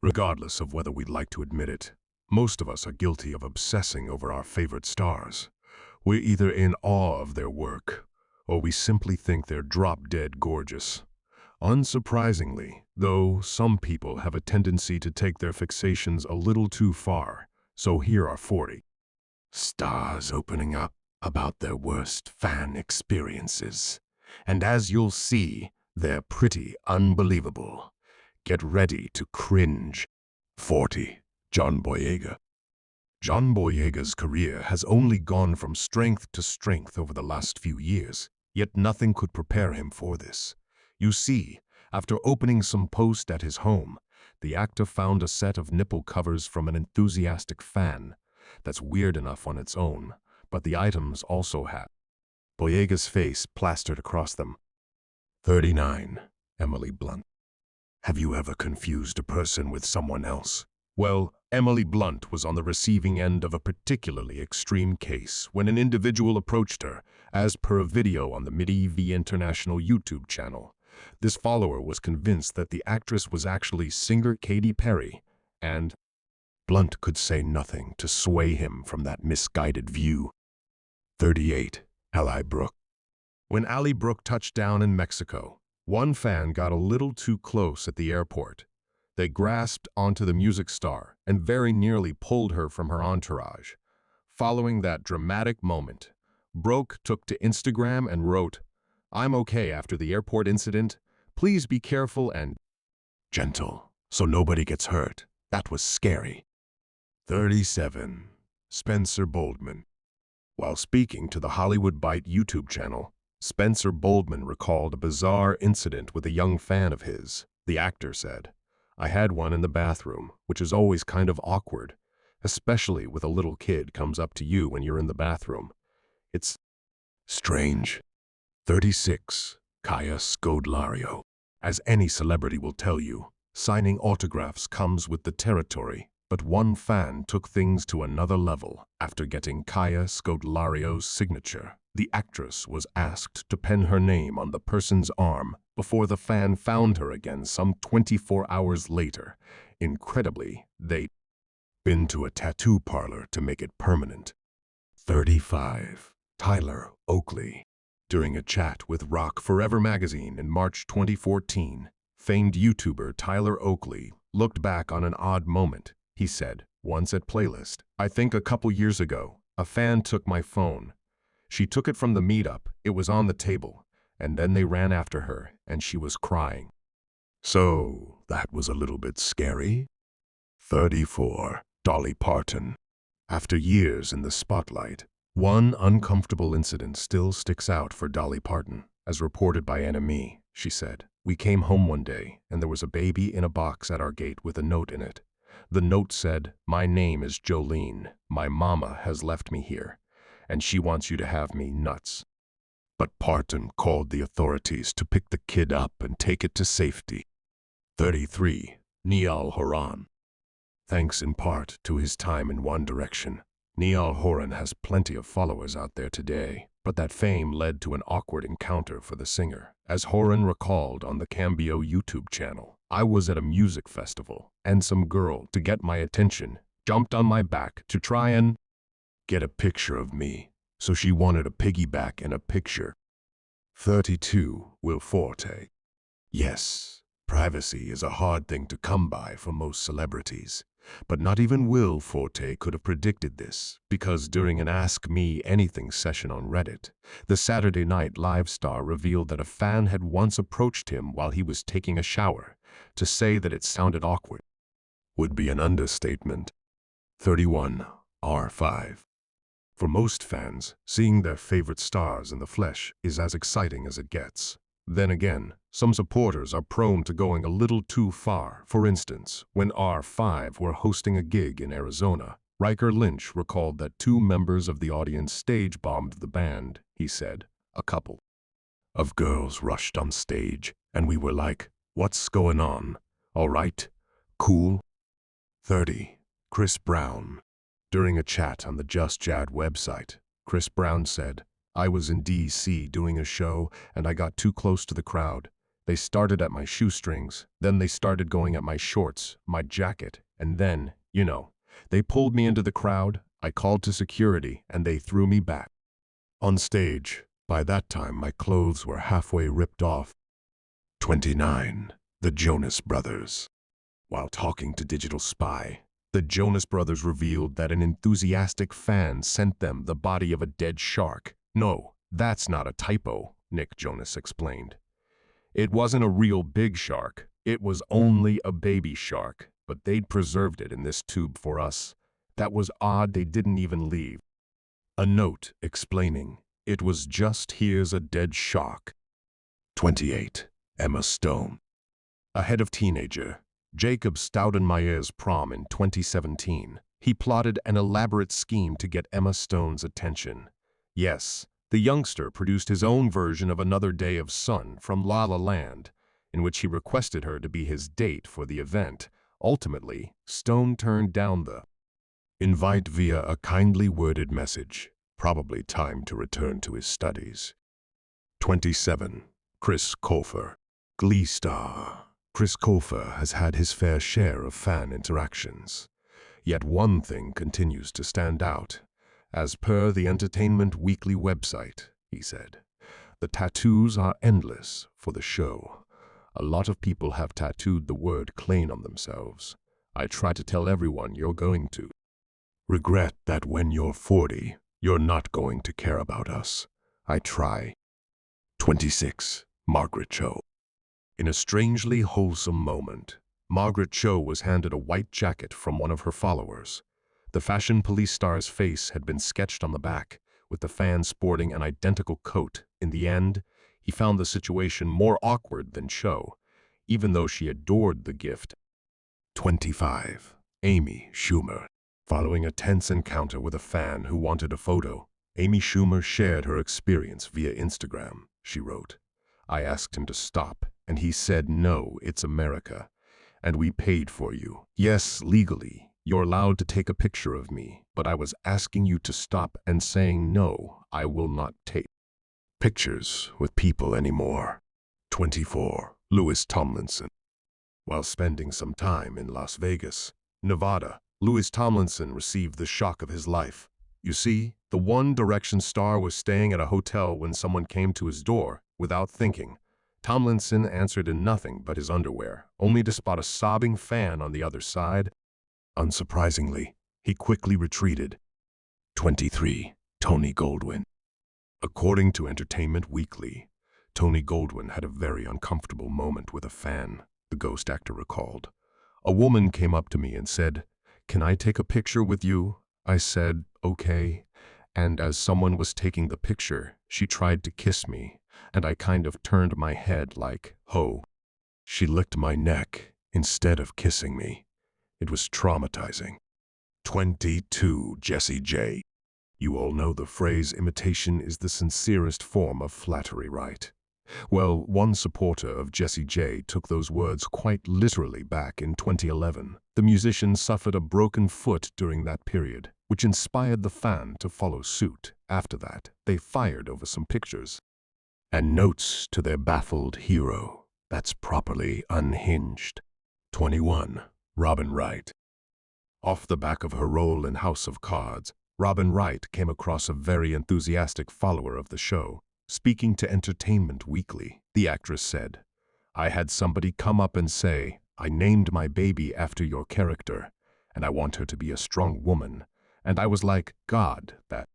Regardless of whether we'd like to admit it, most of us are guilty of obsessing over our favorite stars. We're either in awe of their work, or we simply think they're drop-dead gorgeous. Unsurprisingly, though, some people have a tendency to take their fixations a little too far, so here are 40 stars opening up about their worst fan experiences. And as you'll see, they're pretty unbelievable. Get ready to cringe. 40. John Boyega. John Boyega's career has only gone from strength to strength over the last few years, yet nothing could prepare him for this. You see, after opening some post at his home, the actor found a set of nipple covers from an enthusiastic fan. That's weird enough on its own, but the items also had Boyega's face plastered across them. 39. Emily Blunt. Have you ever confused a person with someone else? Well, Emily Blunt was on the receiving end of a particularly extreme case when an individual approached her, as per a video on the MIDI International YouTube channel. This follower was convinced that the actress was actually singer Katy Perry, and Blunt could say nothing to sway him from that misguided view. 38. Ally Brooke. When Ally Brooke touched down in Mexico, one fan got a little too close at the airport. They grasped onto the music star and very nearly pulled her from her entourage. Following that dramatic moment, Brooke took to Instagram and wrote, "I'm okay after the airport incident. Please be careful and gentle so nobody gets hurt. That was scary." 37. Spencer Boldman. While speaking to the Hollywood Bite YouTube channel, Spencer Boldman recalled a bizarre incident with a young fan of his. The actor said, "I had one in the bathroom, which is always kind of awkward, especially with a little kid comes up to you when you're in the bathroom. It's strange." 36. Kaya Scodelario. As any celebrity will tell you, signing autographs comes with the territory, but one fan took things to another level. After getting Kaya Scodelario's signature, the actress was asked to pen her name on the person's arm before the fan found her again some 24 hours later. Incredibly, they'd been to a tattoo parlor to make it permanent. 35. Tyler Oakley. During a chat with Rock Forever magazine in March 2014, famed YouTuber Tyler Oakley looked back on an odd moment. He said, once at Playlist, "I think a couple years ago, a fan took my phone. She took it from the meetup, it was on the table, and then they ran after her, and she was crying." So, that was a little bit scary. 34. Dolly Parton. After years in the spotlight, one uncomfortable incident still sticks out for Dolly Parton. As reported by NME, she said, "We came home one day, and there was a baby in a box at our gate with a note in it. The note said, 'My name is Jolene. My mama has left me here, and she wants you to have me nuts.'" But Parton called the authorities to pick the kid up and take it to safety. 33. Niall Horan. Thanks in part to his time in One Direction, Niall Horan has plenty of followers out there today, but that fame led to an awkward encounter for the singer. As Horan recalled on the Cambio YouTube channel, "I was at a music festival, and some girl, to get my attention, jumped on my back to try and get a picture of me. So she wanted a piggyback and a picture." 32. Will Forte. Yes, privacy is a hard thing to come by for most celebrities. But not even Will Forte could have predicted this, because during an Ask Me Anything session on Reddit, the Saturday Night Live star revealed that a fan had once approached him while he was taking a shower. To say that it sounded awkward would be an understatement. 31. R5. For most fans, seeing their favorite stars in the flesh is as exciting as it gets. Then again, some supporters are prone to going a little too far. For instance, when R5 were hosting a gig in Arizona, Riker Lynch recalled that 2 members of the audience stage-bombed the band. He said, "A couple of girls rushed on stage, and we were like, 'What's going on? All right, cool.'" 30. Chris Brown. During a chat on the Just Jad website, Chris Brown said, "I was in DC doing a show, and I got too close to the crowd. They started at my shoestrings, then they started going at my shorts, my jacket, and then, they pulled me into the crowd, I called to security, and they threw me back. On stage, by that time my clothes were halfway ripped off. 29. The Jonas Brothers. While talking to Digital Spy, the Jonas Brothers revealed that an enthusiastic fan sent them the body of a dead shark. No, that's not a typo, Nick Jonas explained. It wasn't a real big shark, it was only a baby shark, but they'd preserved it in this tube for us. That was odd they didn't even leave. A note explaining, it was just here's a dead shark. 28. Emma Stone. Ahead of teenager Jacob Staudenmayer's prom in 2017, he plotted an elaborate scheme to get Emma Stone's attention. Yes, the youngster produced his own version of Another Day of Sun from La La Land, in which he requested her to be his date for the event. Ultimately, Stone turned down the invite via a kindly worded message, probably time to return to his studies. 27. Chris Colfer. Glee star. Chris Colfer has had his fair share of fan interactions. Yet one thing continues to stand out. As per the Entertainment Weekly website, he said, the tattoos are endless for the show. A lot of people have tattooed the word Klein on themselves. I try to tell everyone you're going to regret that when you're 40, you're not going to care about us. I try. 26. Margaret Cho. In a strangely wholesome moment, Margaret Cho was handed a white jacket from one of her followers. The fashion police star's face had been sketched on the back, with the fan sporting an identical coat. In the end, he found the situation more awkward than Cho, even though she adored the gift. 25. Amy Schumer. Following a tense encounter with a fan who wanted a photo, Amy Schumer shared her experience via Instagram. She wrote, I asked him to stop, and he said, no, it's America, and we paid for you. Yes, legally, you're allowed to take a picture of me, but I was asking you to stop and saying, no, I will not take pictures with people anymore. 24. Louis Tomlinson. While spending some time in Las Vegas, Nevada, Louis Tomlinson received the shock of his life. You see, the One Direction star was staying at a hotel when someone came to his door. Without thinking, Tomlinson answered in nothing but his underwear, only to spot a sobbing fan on the other side. Unsurprisingly, he quickly retreated. 23. Tony Goldwyn. According to Entertainment Weekly, Tony Goldwyn had a very uncomfortable moment with a fan, the Ghost actor recalled. A woman came up to me and said, "Can I take a picture with you?" I said, "Okay." And as someone was taking the picture, she tried to kiss me, and I kind of turned my head like, "Ho." She licked my neck instead of kissing me. It was traumatizing. 22. Jessie J. You all know the phrase, imitation is the sincerest form of flattery, right? Well, one supporter of Jessie J took those words quite literally back in 2011. The musician suffered a broken foot during that period, which inspired the fan to follow suit. After that, they fired over some pictures and notes to their baffled hero. That's properly unhinged. 21. Robin Wright. Off the back of her role in House of Cards, Robin Wright came across a very enthusiastic follower of the show. Speaking to Entertainment Weekly, the actress said, "I had somebody come up and say, I named my baby after your character, and I want her to be a strong woman. And I was like, God, that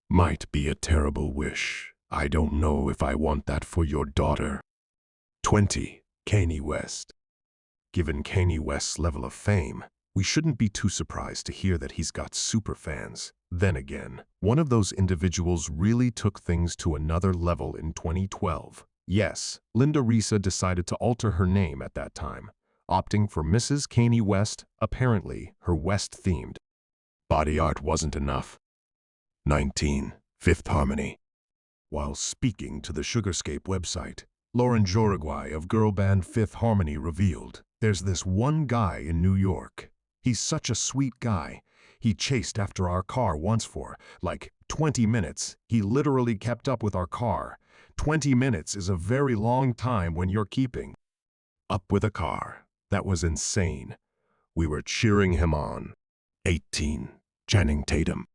might be a terrible wish. I don't know if I want that for your daughter." 20. Kanye West. Given Kanye West's level of fame, we shouldn't be too surprised to hear that he's got super fans. Then again, one of those individuals really took things to another level in 2012. Yes, Linda Risa decided to alter her name at that time, opting for Mrs. Kanye West. Apparently, her West-themed body art wasn't enough. 19. Fifth Harmony. While speaking to the Sugarscape website, Lauren Jauregui of girl band Fifth Harmony revealed, "There's this one guy in New York. He's such a sweet guy. He chased after our car once for, like, 20 minutes. He literally kept up with our car. 20 minutes is a very long time when you're keeping up with a car. That was insane. We were cheering him on. 18. Channing Tatum.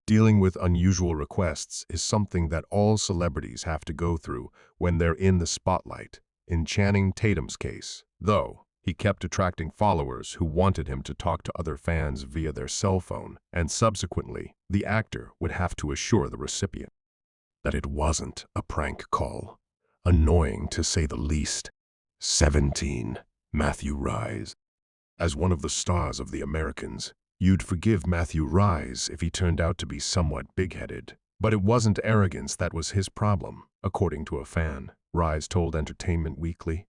Dealing with unusual requests is something that all celebrities have to go through when they're in the spotlight. In Channing Tatum's case, though, he kept attracting followers who wanted him to talk to other fans via their cell phone, and subsequently, the actor would have to assure the recipient that it wasn't a prank call. Annoying to say the least. 17. Matthew Rhys. As one of the stars of The Americans, you'd forgive Matthew Rhys if he turned out to be somewhat big-headed. But it wasn't arrogance that was his problem, according to a fan. Rhys told Entertainment Weekly,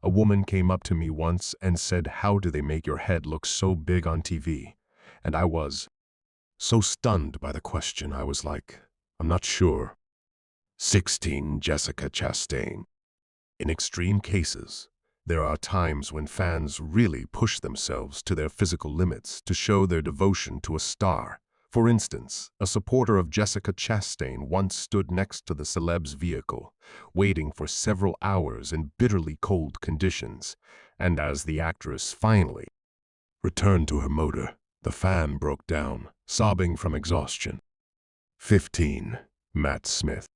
"A woman came up to me once and said, 'How do they make your head look so big on TV?' And I was so stunned by the question, I was like, I'm not sure." 16. Jessica Chastain. In extreme cases, there are times when fans really push themselves to their physical limits to show their devotion to a star. For instance, a supporter of Jessica Chastain once stood next to the celeb's vehicle, waiting for several hours in bitterly cold conditions, and as the actress finally returned to her motor, the fan broke down, sobbing from exhaustion. 15. Matt Smith.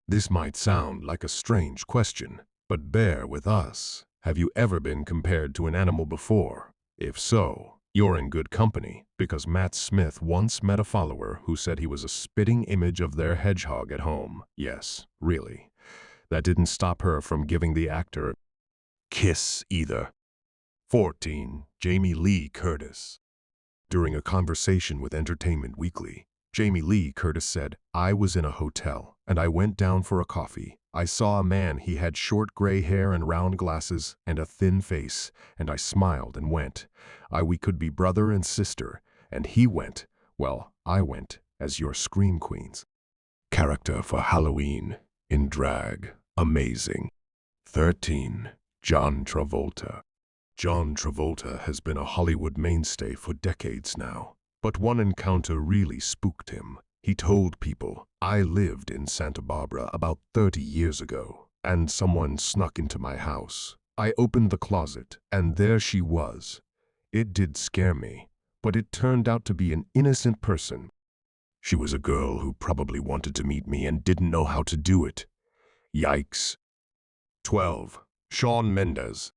This might sound like a strange question, but bear with us. Have you ever been compared to an animal before? If so, you're in good company, because Matt Smith once met a follower who said he was a spitting image of their hedgehog at home. Yes, really. That didn't stop her from giving the actor a kiss either. 14. Jamie Lee Curtis. During a conversation with Entertainment Weekly, Jamie Lee Curtis said, "I was in a hotel, and I went down for a coffee. I saw a man. He had short gray hair and round glasses and a thin face, and I smiled and went. We could be brother and sister, and he went. Well, I went as your Scream Queens. Character for Halloween in drag. Amazing." 13. John Travolta. John Travolta has been a Hollywood mainstay for decades now, but one encounter really spooked him. He told people, "I lived in Santa Barbara about 30 years ago, and someone snuck into my house. I opened the closet, and there she was. It did scare me, but it turned out to be an innocent person. She was a girl who probably wanted to meet me and didn't know how to do it. Yikes." 12. Shawn Mendes.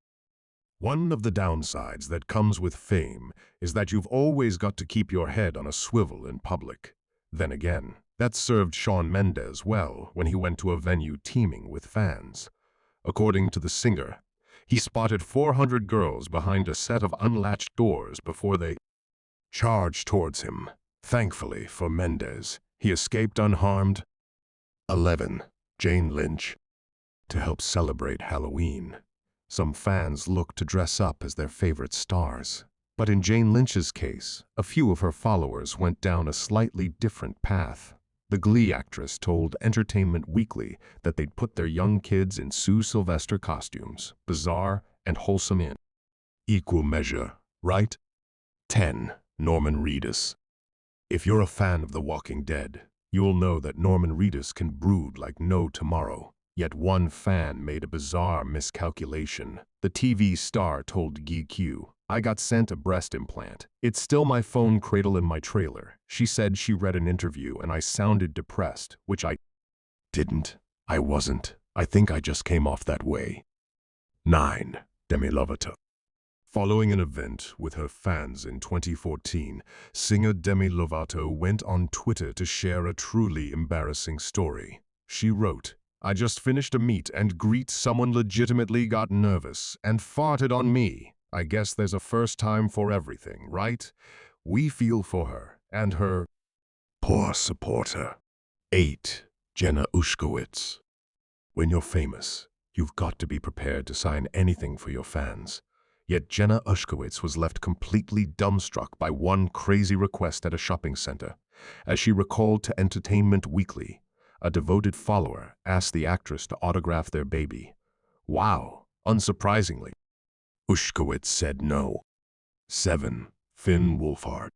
One of the downsides that comes with fame is that you've always got to keep your head on a swivel in public. Then again, that served Shawn Mendes well when he went to a venue teeming with fans. According to the singer, he spotted 400 girls behind a set of unlatched doors before they charged towards him. Thankfully for Mendes, he escaped unharmed. 11. Jane Lynch. To help celebrate Halloween, some fans look to dress up as their favorite stars. But in Jane Lynch's case, a few of her followers went down a slightly different path. The Glee actress told Entertainment Weekly that they'd put their young kids in Sue Sylvester costumes, bizarre and wholesome in equal measure, right? 10. Norman Reedus. If you're a fan of The Walking Dead, you'll know that Norman Reedus can brood like no tomorrow. Yet one fan made a bizarre miscalculation. The TV star told GQ, "I got sent a breast implant. It's still my phone cradle in my trailer." She said she read an interview and I sounded depressed, which I didn't. I wasn't. I think I just came off that way. 9. Demi Lovato. Following an event with her fans in 2014, singer Demi Lovato went on Twitter to share a truly embarrassing story. She wrote, "I just finished a meet and greet. Someone legitimately got nervous and farted on me. I guess there's a first time for everything, right? We feel for her and her poor supporter." 8. Jenna Ushkowitz. When you're famous, you've got to be prepared to sign anything for your fans. Yet Jenna Ushkowitz was left completely dumbstruck by one crazy request at a shopping center. As she recalled to Entertainment Weekly, a devoted follower asked the actress to autograph their baby. Wow, unsurprisingly, Ushkowitz said no. 7. Finn Wolfhard.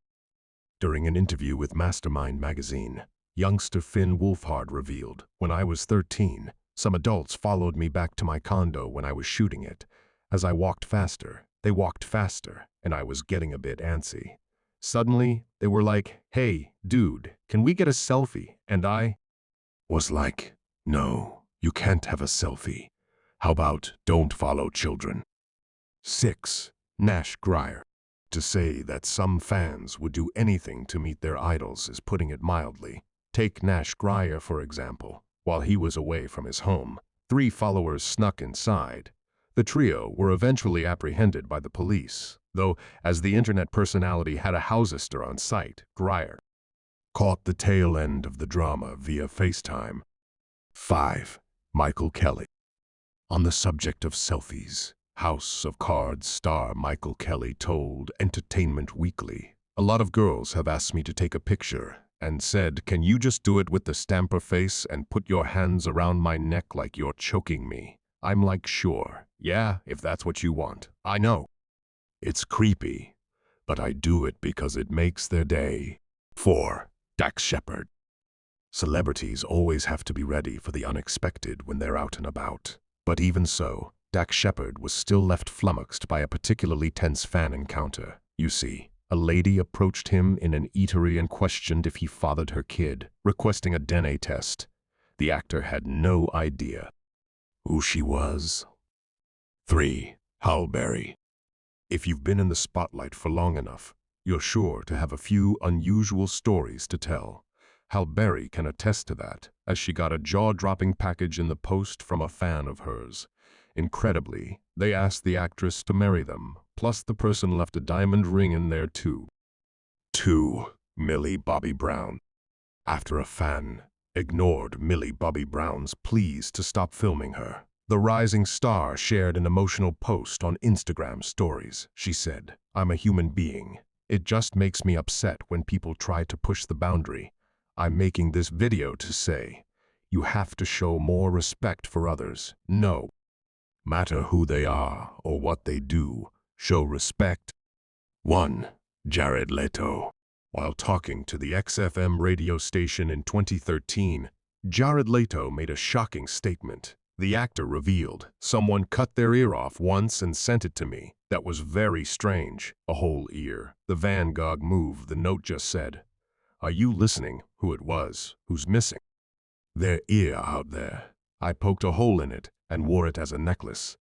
During an interview with Mastermind magazine, youngster Finn Wolfhard revealed, "When I was 13, Some adults followed me back to my condo when I was shooting it. As I walked faster, they walked faster, and I was getting a bit antsy. Suddenly, they were like, "Hey, dude, can we get a selfie?" And I was like, "No, you can't have a selfie. How about don't follow children?" 6. Nash Grier. To say that some fans would do anything to meet their idols is putting it mildly. Take Nash Grier, for example. While he was away from his home, 3 followers snuck inside. The trio were eventually apprehended by the police, though as the internet personality had a housester on site, Grier caught the tail end of the drama via FaceTime. 5. Michael Kelly. On the subject of selfies, House of Cards star Michael Kelly told Entertainment Weekly, "A lot of girls have asked me to take a picture and said, 'Can you just do it with the stamper face and put your hands around my neck like you're choking me?' I'm like, sure, yeah, if that's what you want. I know. It's creepy, but I do it because it makes their day." 4. Dax Shepard. Celebrities always have to be ready for the unexpected when they're out and about. But even so, Dax Shepard was still left flummoxed by a particularly tense fan encounter. You see, a lady approached him in an eatery and questioned if he fathered her kid, requesting a DNA test. The actor had no idea who she was. 3. Halle Berry. If you've been in the spotlight for long enough, you're sure to have a few unusual stories to tell. Halle Berry can attest to that, as she got a jaw-dropping package in the post from a fan of hers. Incredibly, they asked the actress to marry them, plus the person left a diamond ring in there too. 2. Millie Bobby Brown. After a fan ignored Millie Bobby Brown's pleas to stop filming her, the rising star shared an emotional post on Instagram stories. She said, "I'm a human being. It just makes me upset when people try to push the boundary. I'm making this video to say, you have to show more respect for others. No matter who they are or what they do, show respect." 1. Jared Leto. While talking to the XFM radio station in 2013, Jared Leto made a shocking statement. The actor revealed, "Someone cut their ear off once and sent it to me. That was very strange. A whole ear. The Van Gogh move," the note just said. "Are you listening? Who it was? Who's missing? Their ear out there. I poked a hole in it and wore it as a necklace."